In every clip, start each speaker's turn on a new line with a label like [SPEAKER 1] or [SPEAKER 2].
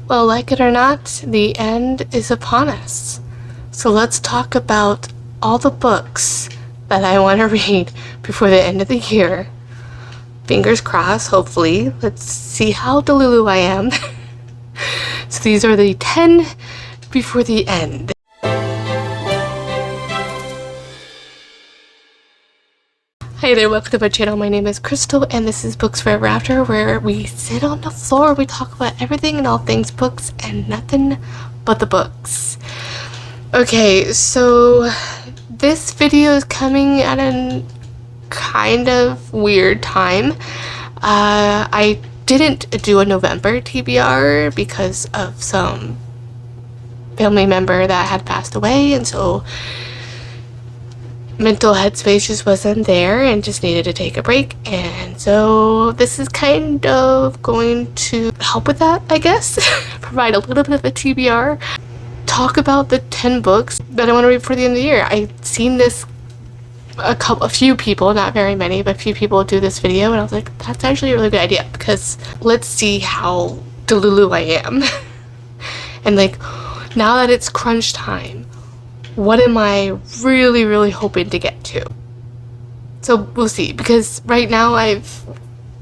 [SPEAKER 1] Well, like it or not, the end is upon us. So let's talk about all the books that I want to read before the end of the year. Fingers crossed, hopefully. Let's see how delulu I am. So these are the 10 before the end. Hi there, welcome to my channel. My name is Crystal and this is Books Forever After, where we sit on the floor, we talk about everything and all things books and nothing but the books. Okay, so this video is coming at a kind of weird time. I didn't do a November TBR because of some family member that had passed away, and so mental headspace just wasn't there and just needed to take a break. And so this is kind of going to help with that, I guess. Provide a little bit of a TBR. Talk about the 10 books that I want to read before the end of the year. I've seen this a few people, not very many, but a few people do this video, and I was like, that's actually a really good idea, because let's see how delulu I am. And like, now that it's crunch time, what am I really hoping to get to? So we'll see, because right now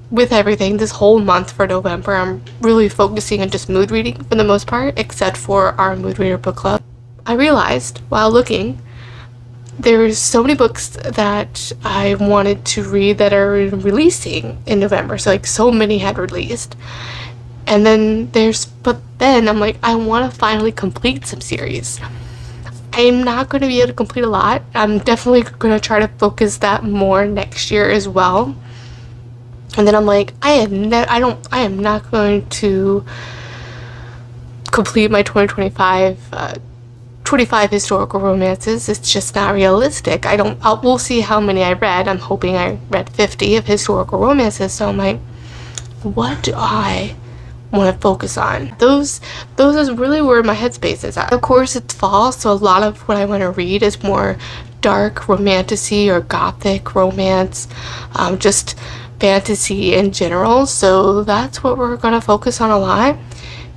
[SPEAKER 1] with everything, this whole month for November, I'm really focusing on just mood reading for the most part, except for our mood reader book club. I realized while looking, there's so many books that I wanted to read that are releasing in November. So like, so many had released. And then but then I'm like, I want to finally complete some series. I'm not going to be able to complete a lot. I'm definitely going to try to focus that more next year as well. And then I'm like, I am not going to complete my 2025 25 historical romances. It's just not realistic. We'll see how many I read. I'm hoping I read 50 of historical romances. So I'm like, what do I want to focus on? Those is really where my headspace is at. Of course, it's fall, so a lot of what I want to read is more dark romantasy or gothic romance, just fantasy in general. So that's what we're going to focus on a lot.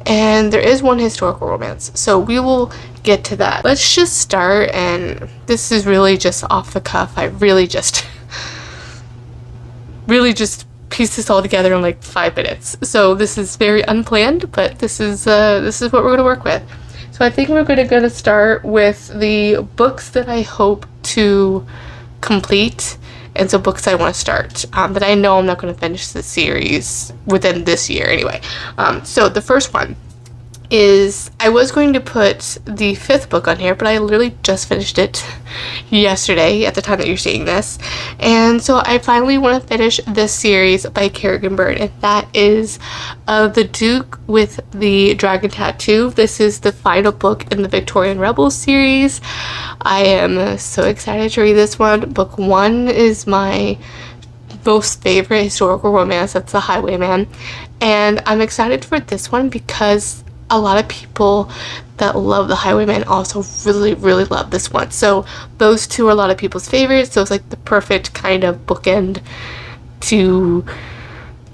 [SPEAKER 1] And there is one historical romance, so we will get to that. Let's just start, and this is really just off the cuff. I really just pieced this all together in like 5 minutes. So this is very unplanned, but this is what we're going to work with. So I think we're going to start with the books that I hope to complete, and so books I want to start that I know I'm not going to finish the series within this year anyway. So the first one is, I was going to put the 5th book on here, but I literally just finished it yesterday at the time that you're seeing this. And so I finally want to finish this series by Kerrigan Byrne, and that is The Duke with the Dragon Tattoo. This is the final book in the Victorian Rebels series. I am so excited to read this one. Book 1 is my most favorite historical romance. That's The Highwayman. And I'm excited for this one because a lot of people that love The Highwayman also really love this one. So those two are a lot of people's favorites. So it's like the perfect kind of bookend to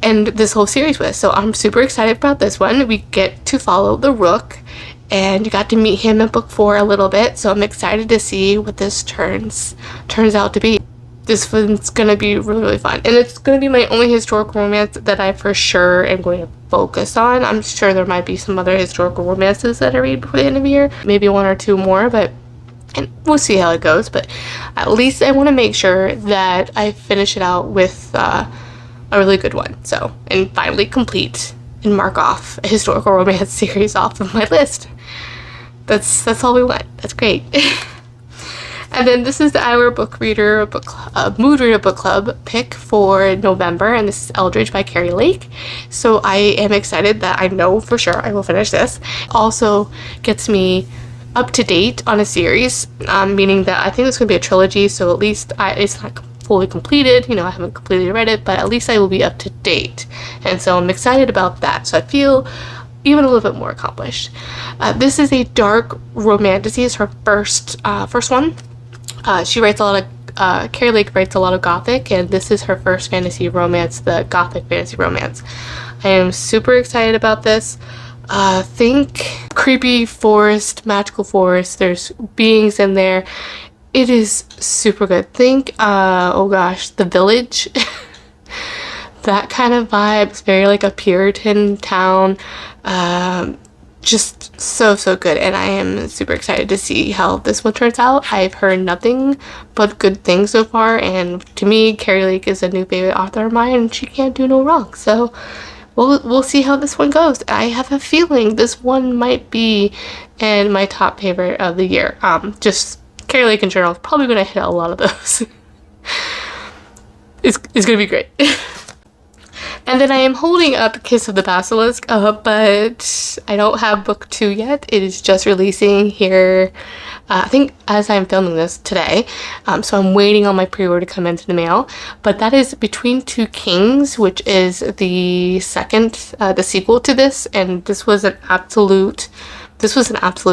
[SPEAKER 1] end this whole series with. So I'm super excited about this one. We get to follow the Rook, and you got to meet him in book 4 a little bit. So I'm excited to see what this turns out to be. This one's gonna be really fun, and it's gonna be my only historical romance that I for sure am going to focus on. I'm sure there might be some other historical romances that I read before the end of the year, maybe 1 or 2 more, and we'll see how it goes. But at least I want to make sure that I finish it out with a really good one. So, and finally complete and mark off a historical romance series off of my list. That's all we want. That's great. And then this is the Our Book Reader Mood Reader Book Club pick for November, and this is Eldridge by Carrie Lake. So I am excited that I know for sure I will finish this. Also gets me up to date on a series, meaning that I think it's going to be a trilogy, so at least it's not fully completed. You know, I haven't completely read it, but at least I will be up to date. And so I'm excited about that. So I feel even a little bit more accomplished. This is a dark romantasy. It's her first one. She writes a lot of, Carrie Lake writes a lot of gothic, and this is her first fantasy romance, the gothic fantasy romance. I am super excited about this. Think creepy forest, magical forest. There's beings in there. It is super good. Think, oh gosh, The Village. That kind of vibe. It's very like a Puritan town. Just so good, and I am super excited to see how this one turns out. I've heard nothing but good things so far, and to me, Carrie Lake is a new favorite author of mine, and she can't do no wrong. So we'll see how this one goes. I have a feeling this one might be in my top favorite of the year. Just Carrie Lake in general is probably going to hit a lot of those. It's going to be great. And then I am holding up Kiss of the Basilisk, but I don't have book 2 yet. It is just releasing here, I think as I'm filming this today. So I'm waiting on my pre-order to come into the mail. But that is Between Two Kings, which is the sequel to this. And this was an absolute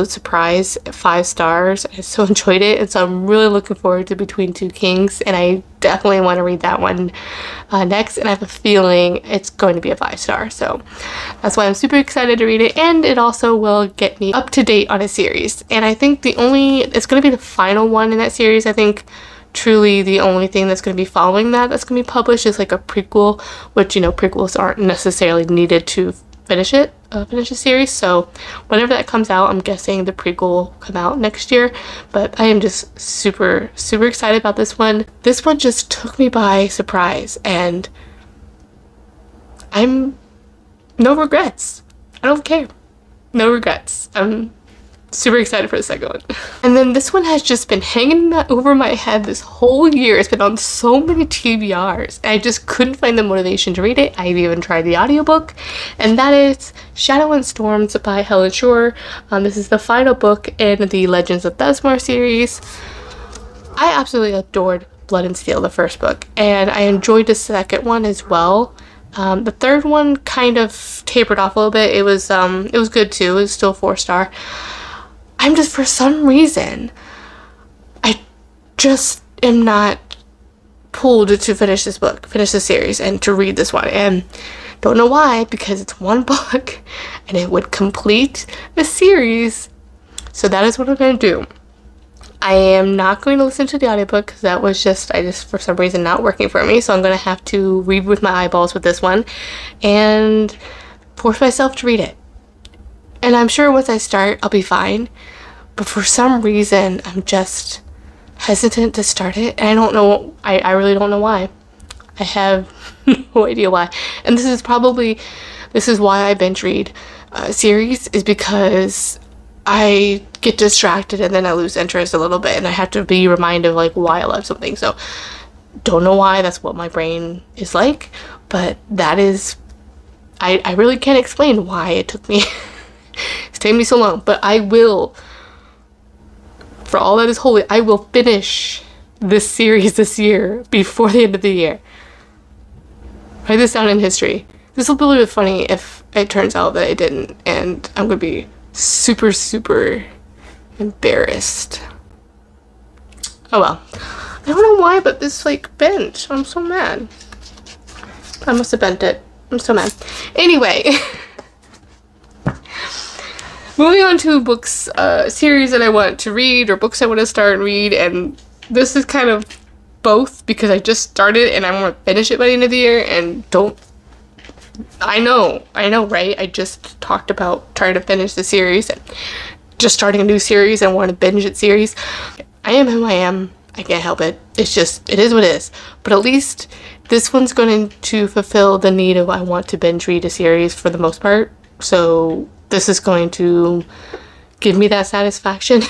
[SPEAKER 1] surprise, 5 stars. I so enjoyed it, and so I'm really looking forward to Between Two Kings, and I definitely want to read that one next, and I have a feeling it's going to be a 5-star, so that's why I'm super excited to read it, and it also will get me up to date on a series. And I think it's going to be the final one in that series. I think truly the only thing that's going to be following that's going to be published is like a prequel, which, you know, prequels aren't necessarily needed to finish a series. So whenever that comes out, I'm guessing the prequel will come out next year. But I am just super excited about this one. This one just took me by surprise, and I'm no regrets. I don't care. No regrets. I'm super excited for the second one. And then this one has just been hanging over my head this whole year. It's been on so many TBRs. I just couldn't find the motivation to read it. I've even tried the audiobook, and that is Shadow and Storms by Helen Shore. This is the final book in the Legends of Besmar series. I absolutely adored Blood and Steel, the first book, and I enjoyed the second one as well. The third one kind of tapered off a little bit. It was good too. It was still 4-star. I'm just, for some reason, I just am not pulled to finish this series, and to read this one. And don't know why, because it's one book, and it would complete the series. So that is what I'm going to do. I am not going to listen to the audiobook, because that was just for some reason not working for me. So I'm going to have to read with my eyeballs with this one, and force myself to read it. And I'm sure once I start, I'll be fine. But for some reason, I'm just hesitant to start it. And I don't know, I really don't know why. I have no idea why. And this is why I binge read series, is because I get distracted and then I lose interest a little bit. And I have to be reminded of like why I love something. So don't know why, that's what my brain is like. But that is, I really can't explain why it took me it's taken me so long, but I will, for all that is holy, I will finish this series this year before the end of the year. Write this down in history. This will be a little bit funny if it turns out that I didn't, and I'm gonna be super embarrassed. Oh well. I don't know why, but this like bent. I'm so mad. I must have bent it. I'm so mad. Anyway. Moving on to books, series that I want to read, or books I want to start and read, and this is kind of both, because I just started and I want to finish it by the end of the year, and I know, right? I just talked about trying to finish the series, and just starting a new series, and want to binge it series. I am who I am. I can't help it. It's just, it is what it is. But at least this one's going to fulfill the need of, I want to binge read a series for the most part. So this is going to give me that satisfaction.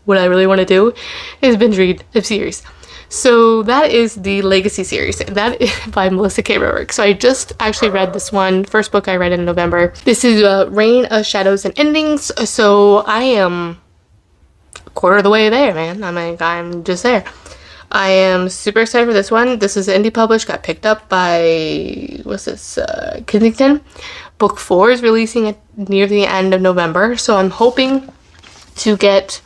[SPEAKER 1] What I really want to do is binge read a series. So that is the Legacy series. That is by Melissa K. Roerick. So I just actually read this one. First book I read in November. This is Reign of Shadows and Endings. So I am a quarter of the way there, man. I'm just there. I am super excited for this one. This is indie published. Got picked up by, Kensington. Book 4 is releasing near the end of November. So I'm hoping to get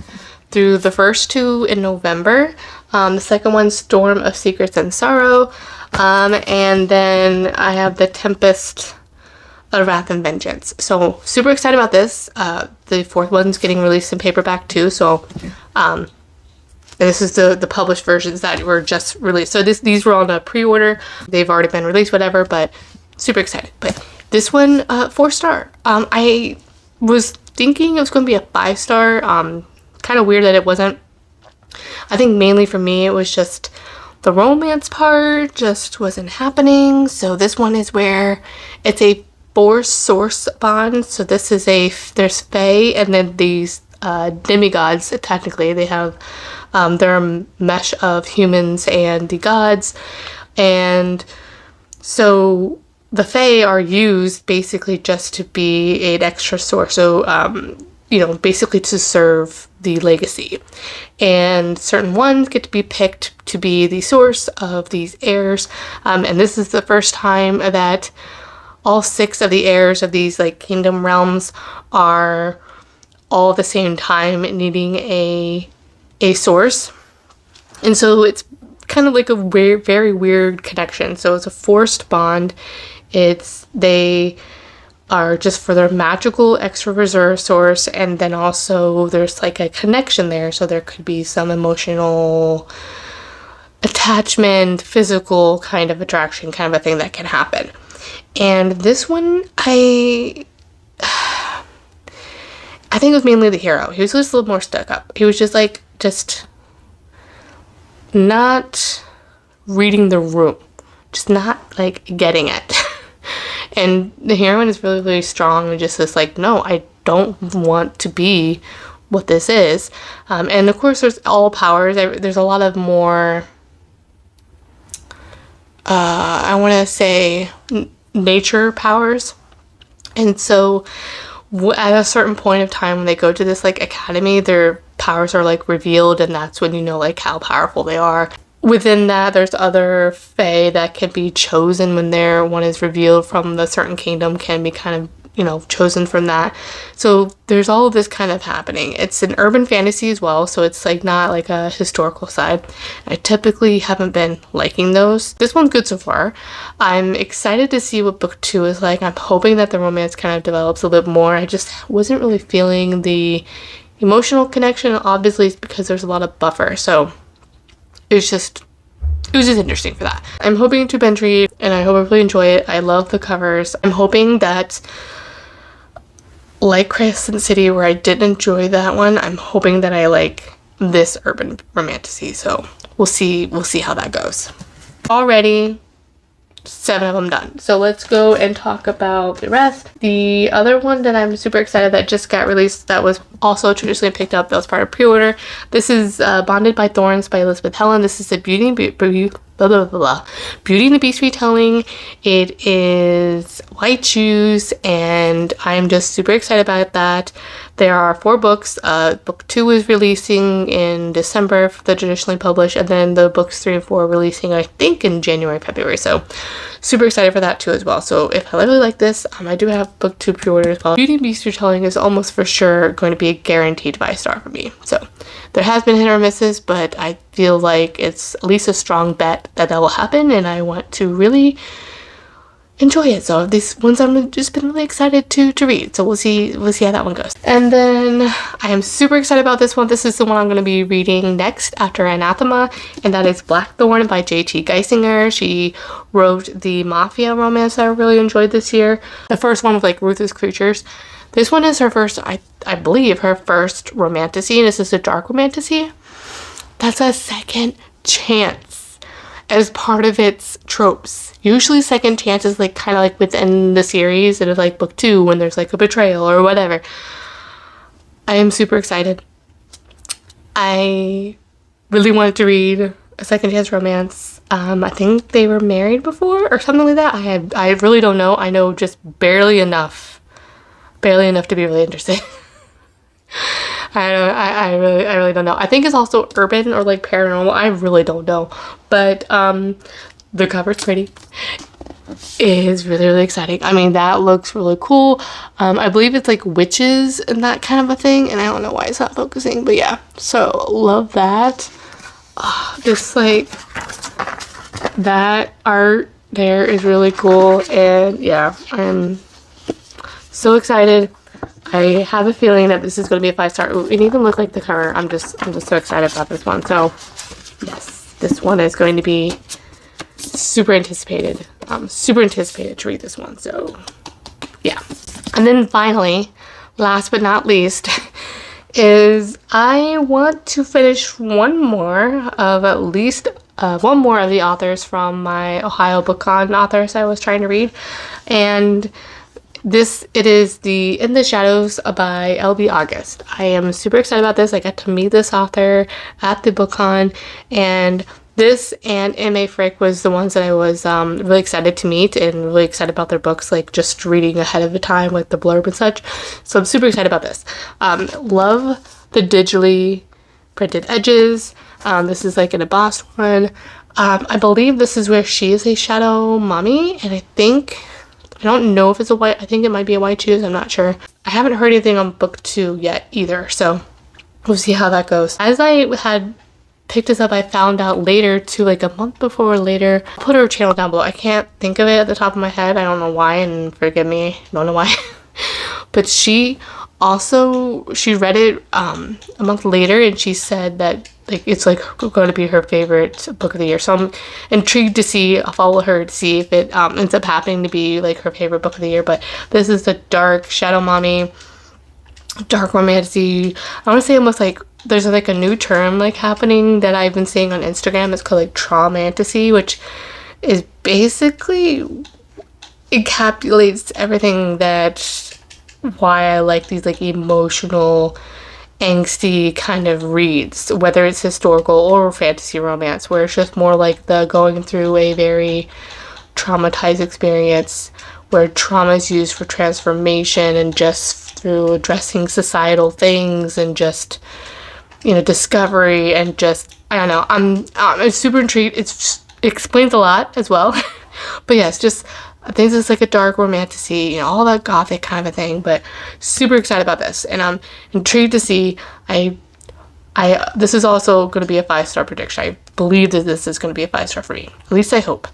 [SPEAKER 1] through the first 2 in November. The second one, Storm of Secrets and Sorrow. And then I have The Tempest A Wrath and Vengeance. So super excited about this. The fourth one's getting released in paperback too. So this is the published versions that were just released. So these were on a pre-order. They've already been released, whatever, but super excited. But this one, 4-star. I was thinking it was going to be a 5-star. Kind of weird that it wasn't. I think mainly for me, it was just the romance part just wasn't happening. So this one is where it's a 4-source bond. So this is there's Fae and then these demigods. Technically they have they're a mesh of humans and the gods, and so the Fae are used basically just to be an extra source, so you know, basically to serve the legacy, and certain ones get to be picked to be the source of these heirs, and this is the first time that all 6 of the heirs of these like kingdom realms are all at the same time needing a source. And so it's kind of like a weird, very weird connection. So it's a forced bond. They are just for their magical extra reserve source, and then also there's like a connection there, so there could be some emotional attachment, physical kind of attraction, kind of a thing that can happen. And this one, I think it was mainly the hero. He was just a little more stuck up. He was just like, not reading the room, just not like getting it. And the heroine is really, really strong and just is like, no, I don't want to be what this is. And of course there's all powers. There's a lot of more, I want to say nature powers. And so at a certain point of time when they go to this like academy, their powers are like revealed, and that's when you know like how powerful they are. Within that, there's other Fae that can be chosen when their one is revealed from the certain kingdom, can be kind of, you know, chosen from that. So there's all of this kind of happening. It's an urban fantasy as well, so it's like not like a historical side. I typically haven't been liking those. This one's good so far. I'm excited to see what book 2 is like. I'm hoping that the romance kind of develops a little bit more. I just wasn't really feeling the emotional connection. Obviously it's because there's a lot of buffer, so it was just interesting for that. I'm hoping to binge read, and I hope I really enjoy it. I love the covers. I'm hoping that, like Crescent City, where I did enjoy that one, I'm hoping that I like this urban romantasy. So we'll see how that goes. Already 7 of them done. So let's go and talk about the rest. The other one that I'm super excited that just got released, that was also traditionally picked up, that was part of pre-order. This is Bonded by Thorns by Elizabeth Helen. This is a Beauty and the Beast retelling. It is white shoes, and I'm just super excited about that. There are 4 books. Book 2 is releasing in December for the traditionally published, and then the books 3 and 4 are releasing, I think, in January, February. So super excited for that too as well. So if I really like this, I do have book 2 pre-order as well. Beauty and Beast retelling is almost for sure going to be a guaranteed 5-star for me. So there has been hit or misses, but I feel like it's at least a strong bet that will happen, and I want to really enjoy it. So these ones I've just been really excited to read. So we'll see how that one goes. And then I am super excited about this one. This is the one I'm going to be reading next after Anathema, and that is Blackthorn by J.T. Geisinger. She wrote the Mafia romance that I really enjoyed this year. The first one was like Ruthless Creatures. This one is her first, I believe, her first romantasy, and this is a dark romantasy. That's a second chance as part of its tropes. Usually second chance is like kind of like within the series, and it's like book 2 when there's like a betrayal or whatever. I am super excited. I really wanted to read a second chance romance. I think they were married before or something like that. I really don't know. I know just barely enough to be really interested. I really don't know. I think it's also urban or like paranormal. I really don't know. But the cover's pretty. It is really, really exciting. I mean, that looks really cool. I believe it's like witches and that kind of a thing, and I don't know why it's not focusing, but yeah. So love that. Just like that art there is really cool, and yeah, I'm So excited. I have a feeling that this is going to be a 5-star. Ooh, it even looked like the cover. I'm just so excited about this one. So yes, this one is going to be super anticipated. Super anticipated to read this one. So yeah. And then finally, last but not least, is I want to finish one more of the authors from my Ohio BookCon authors I was trying to read. And it is the In the Shadows by L.B. August. I am super excited about this. I got to meet this author at the BookCon, and this and M.A. Frick was the ones that I was really excited to meet and really excited about their books, like just reading ahead of the time, like the blurb and such. So I'm super excited about this. Love the digitally printed edges. This is like an embossed one. I believe this is where she is a shadow mommy, and I don't know if it's I think it might be a white choose, I'm not sure. I haven't heard anything on book 2 yet either, so we'll see how that goes. As I had picked this up, I found out later too, like a month before or later. I'll put her channel down below. I can't think of it at the top of my head. I don't know why, and forgive me, I don't know why. But she read it a month later, and she said that like it's like going to be her favorite book of the year. So I'm intrigued to see. I'll follow her to see if it ends up happening to be like her favorite book of the year. But this is the dark shadow mommy, dark romantic. I want to say almost like there's like a new term like happening that I've been seeing on Instagram. It's called like tramantasy, which is basically encapsulates everything that why I like these like emotional, angsty kind of reads, whether it's historical or fantasy romance, where it's just more like the going through a very traumatized experience where trauma is used for transformation and just through addressing societal things and just, you know, discovery and just, I don't know, I'm super intrigued. It explains a lot as well. But yes, just I think it's like a dark romantasy, you know, all that gothic kind of a thing, but super excited about this, and I'm intrigued to see. This is also going to be a 5-star prediction. I believe that this is going to be a 5-star for me. At least I hope.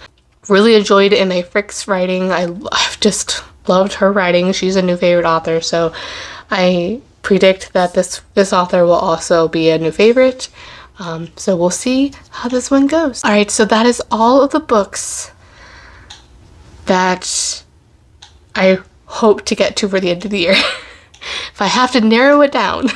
[SPEAKER 1] Really enjoyed M.A. Frick's writing. I've just loved her writing. She's a new favorite author, so I predict that this author will also be a new favorite. So we'll see how this one goes. All right, so that is all of the books that I hope to get to for the end of the year. If I have to narrow it down.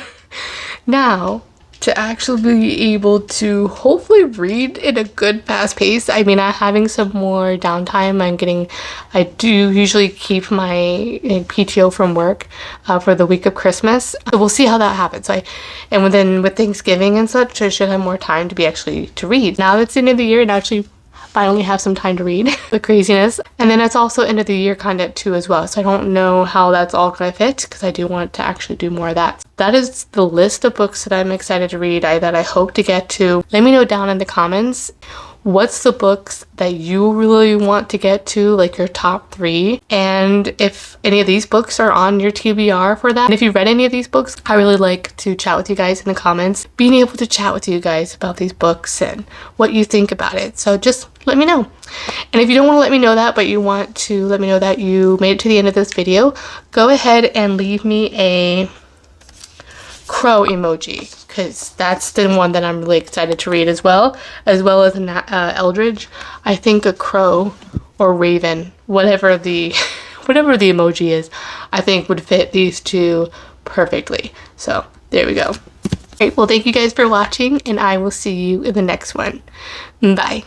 [SPEAKER 1] Now, to actually be able to hopefully read in a good fast pace. I mean, I'm having some more downtime. I do usually keep my PTO from work for the week of Christmas. So we'll see how that happens. And then with Thanksgiving and such, I should have more time to read. Now that it's the end of the year, and actually finally have some time to read. The craziness. And then it's also end of the year kind of too as well. So I don't know how that's all going to fit, because I do want to actually do more of that. That is the list of books that I'm excited to read, that I hope to get to. Let me know down in the comments, what's the books that you really want to get to, like your top 3, and if any of these books are on your TBR for that. And if you read any of these books, I really like to chat with you guys in the comments, being able to chat with you guys about these books and what you think about it. So just let me know. And if you don't want to let me know that, but you want to let me know that you made it to the end of this video, go ahead and leave me a crow emoji, because that's the one that I'm really excited to read as well as an Eldridge. I think a crow or raven, whatever the emoji is, I think would fit these two perfectly. So there we go. Alright, well, thank you guys for watching, and I will see you in the next one. Bye.